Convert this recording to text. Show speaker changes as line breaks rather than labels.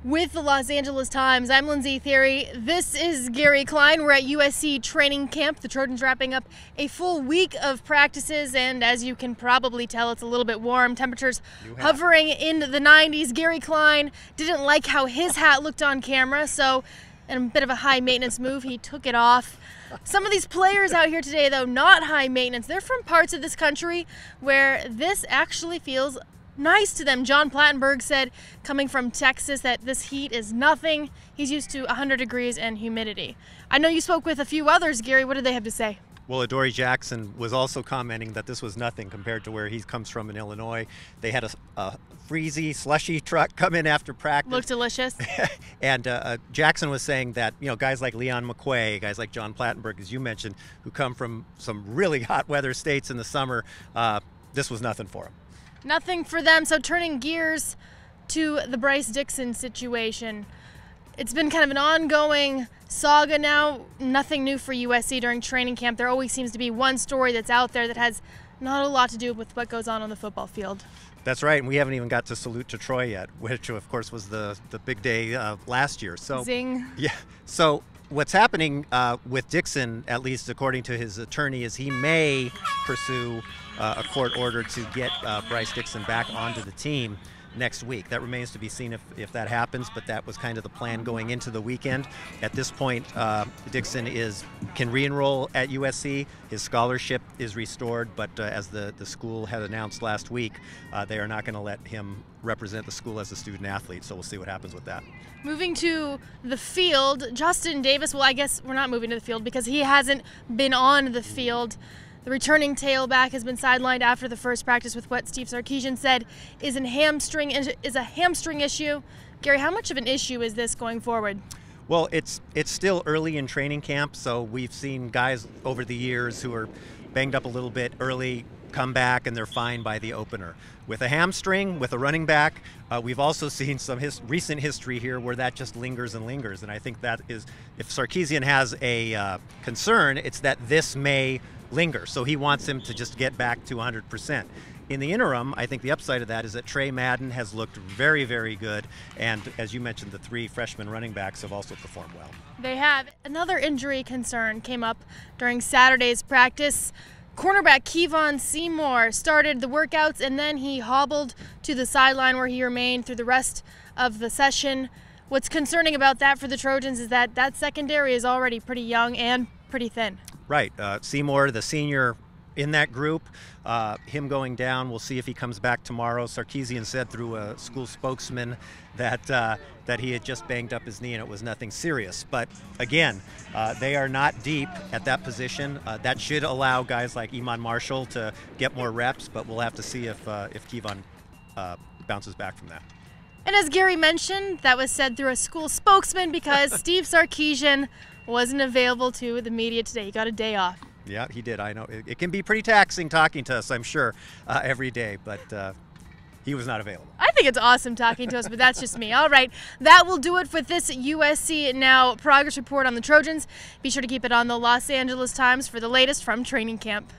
With the Los Angeles Times, I'm Lindsay Theory. This is Gary Klein. We're at USC training camp. The Trojans wrapping up a full week of practices, and as you can probably tell, it's a little bit warm. Temperatures hovering in the 90s. Gary Klein didn't like how his hat looked on camera, so in a bit of a high maintenance move, he took it off. Some of these players out here today, though, not high maintenance. They're from parts of this country where this actually feels nice to them. John Plattenberg said, coming from Texas, that this heat is nothing. He's used to 100 degrees and humidity. I know you spoke with a few others, Gary. What did they have to say?
Well, Adoree Jackson was also commenting that this was nothing compared to where he comes from in Illinois. They had a freezy, slushy truck come in after practice.
Looked delicious.
And Jackson was saying that, guys like Leon McQuay, guys like John Plattenberg, as you mentioned, who come from some really hot weather states in the summer, this was nothing for them.
Nothing for them. So turning gears to the Bryce Dixon situation. It's been kind of an ongoing saga now. Nothing new for USC during training camp. There always seems to be one story that's out there that has not a lot to do with what goes on the football field.
That's right, and we haven't even got to salute to Troy yet, which of course was the big day last year. So
zing.
Yeah. So what's happening with Dixon, at least according to his attorney, is he may pursue a court order to get Bryce Dixon back onto the team next week. That remains to be seen if that happens, but that was kind of the plan going into the weekend. At this point, Dixon can re-enroll at USC. His scholarship is restored, but as the school had announced last week, they are not going to let him represent the school as a student athlete, so we'll see what happens with that.
Moving to the field, Justin Davis, well, I guess we're not moving to the field because he hasn't been on the field. The returning tailback has been sidelined after the first practice with what Steve Sarkisian said is a hamstring issue. Gary, how much of an issue is this going forward?
Well, it's still early in training camp, so we've seen guys over the years who are banged up a little bit early come back and they're fine by the opener. With a hamstring, with a running back, we've also seen some recent history here where that just lingers and lingers, and I think that is, if Sarkisian has a concern, it's that this may linger, so he wants him to just get back to 100%. In the interim, I think the upside of that is that Trey Madden has looked very, very good, and as you mentioned, the three freshman running backs have also performed well.
They have. Another injury concern came up during Saturday's practice. Cornerback Kevon Seymour started the workouts and then he hobbled to the sideline where he remained through the rest of the session. What's concerning about that for the Trojans is that secondary is already pretty young and pretty thin.
Right. Seymour, the senior in that group, him going down, we'll see if he comes back tomorrow. Sarkisian said through a school spokesman that he had just banged up his knee and it was nothing serious. But again, they are not deep at that position. That should allow guys like Iman Marshall to get more reps, but we'll have to see if Kevon bounces back from that.
And as Gary mentioned, that was said through a school spokesman because Steve Sarkisian wasn't available to the media today. He got a day off.
Yeah, he did. I know. It can be pretty taxing talking to us, I'm sure, every day, but he was not available.
I think it's awesome talking to us, but that's just me. All right, that will do it for this USC Now progress report on the Trojans. Be sure to keep it on the Los Angeles Times for the latest from training camp.